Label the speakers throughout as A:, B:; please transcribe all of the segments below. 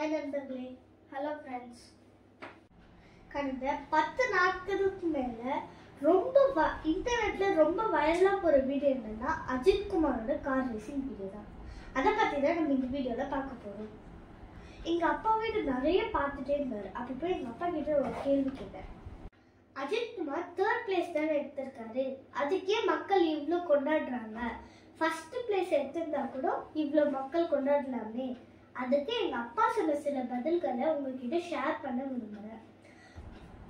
A: Hi நண்பர்களே. Hello friends. கடந்த 10 நாட்களுக்கு மேல இன்டர்நெட்ல ரொம்ப வைரலா போற வீடியோ என்னன்னா அஜித் குமாரோட கார் ரேசிங் வீடியோ தான். அத பத்தி தான் நம்ம இந்த வீடியோல பார்க்க போறோம். எங்க அப்பா வீடு நிறைய பார்த்துட்டே இருந்தாரு. அப்ப போய் எங்க அப்பா கிட்ட ஒரு கேள்வி கேட்டேன். அஜித் குமார் 3rd பிளேஸ் தான் எடுத்திருக்காரு. அதுக்கே மக்கள் இவ்ளோ கொண்டாடுறாங்க. ஃபர்ஸ்ட் பிளேஸ் எடுத்திருந்தா கூட இவ்ளோ மக்கள் கொண்டாடலாமே. அதுக்கு எங்க அப்பா சொன்ன சில பதில்களை உங்ககிட்ட ஷேர் பண்ண விரும்புறேன்.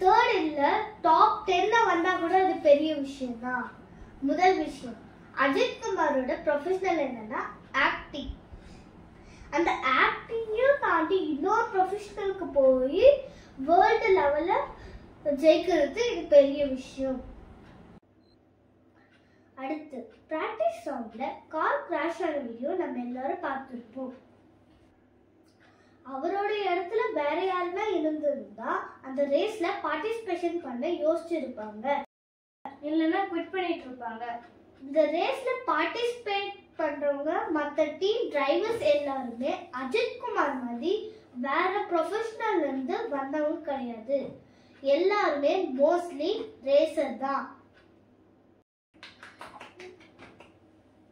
A: 3rd இல்ல டாப் 10ல வந்தா கூட அது பெரிய விஷயம் தான். முதல் விஷயம், அஜித் குமாரோட ப்ரொஃபஷனல் என்னன்னா ஆக்டிங். அந்த ஆக்டிங்கையும் தாண்டி இன்னொரு ப்ரொஃபஷனலுக்கு போய் வேர்ல்டு லெவல்ல ஜெயிக்கிறது இது பெரிய விஷயம். அடுத்து, பிராக்டிஸ் ரவுண்ட்ல கார் கிராஷ் ஆன வீடியோ நம்ம எல்லாரும் பார்த்திருப்போம். அவரோட இடத்துல வேற யாருன்னா இருந்திருந்தா அந்த ரேஸ்ல பார்ட்டிசிபேஷன் பண்ண யோசிச்சிருப்பாங்க, இல்லைன்னா குவிட் பண்ணிட்டு இருப்பாங்க. இந்த ரேஸ்ல பார்ட்டிசிபேட் பண்றவங்க மற்ற டீம் டிரைவர்ஸ் எல்லாருமே அஜித் குமார் மாதிரி வேற ப்ரொஃபஷனல்ல இருந்து வந்தவங்க கிடையாது. எல்லாருமே மோஸ்ட்லி ரேசர் தான்.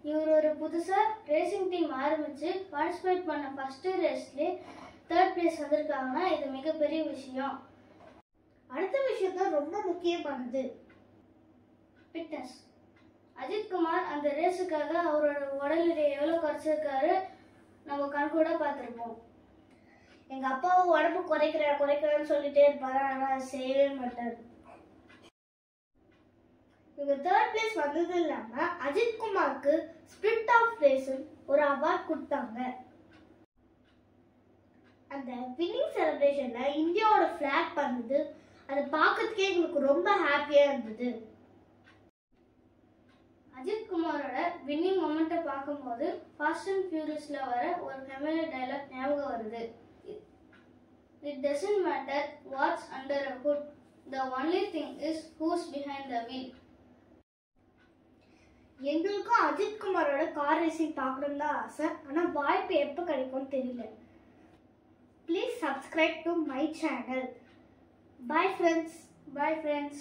A: இவர் ஒரு புதுசா ரேசிங் டீம் ஆரம்பிச்சு பார்ட்டிசிபேட் பண்ண ஃபர்ஸ்ட் ரேஸ்ல 3rd பிளேஸ் வந்திருக்காங்கன்னா இது மிகப்பெரிய விஷயம். அடுத்த விஷயம் தான் ரொம்ப முக்கியமானது, ஃபிட்னஸ். அஜித் குமார் அந்த ரேஸுக்காக அவரோட உடல் எடையை எவ்வளவு குறைச்சிருக்காரு நம்ம கண்கூட பார்த்திருப்போம். எங்க அப்பாவும் உடம்பு குறைக்கிறேன்னு சொல்லிட்டே இருப்பாரு, ஆனா செய்யவே மாட்டாரு. இவங்க 3rd பிளேஸ் வந்தது இல்லாம அஜித் குமாருக்கு ஸ்பிரிட் ஆஃப் ரேஸ் ஒரு அவார்ட் கொடுத்தாங்க. அந்த வின்னிங் செலிப்ரேஷன்ல இந்தியாவோட ஃபிளாக் பறந்தது. அதை பார்க்கறதுக்கே எங்களுக்கு ரொம்ப ஹாப்பியா இருந்தது. அஜித் குமாரோட வின்னிங் மொமெண்ட்டை பார்க்கும்போது ஃபாஸ்ட் அண்ட் ஃபியூரியஸ்ல வர ஒரு ஃபெமிலியர் டயலாக் ஞாபகம் வருது. It doesn't matter what's under a hood, the only thing is who's behind the wheel. எங்களுக்கும் அஜித் குமாரோட கார் ரேசிங் பார்க்கணும் தான் ஆசை, ஆனா வாய்ப்பு எப்போ கிடைக்கும்னு தெரியல. Please subscribe to my channel. Bye friends.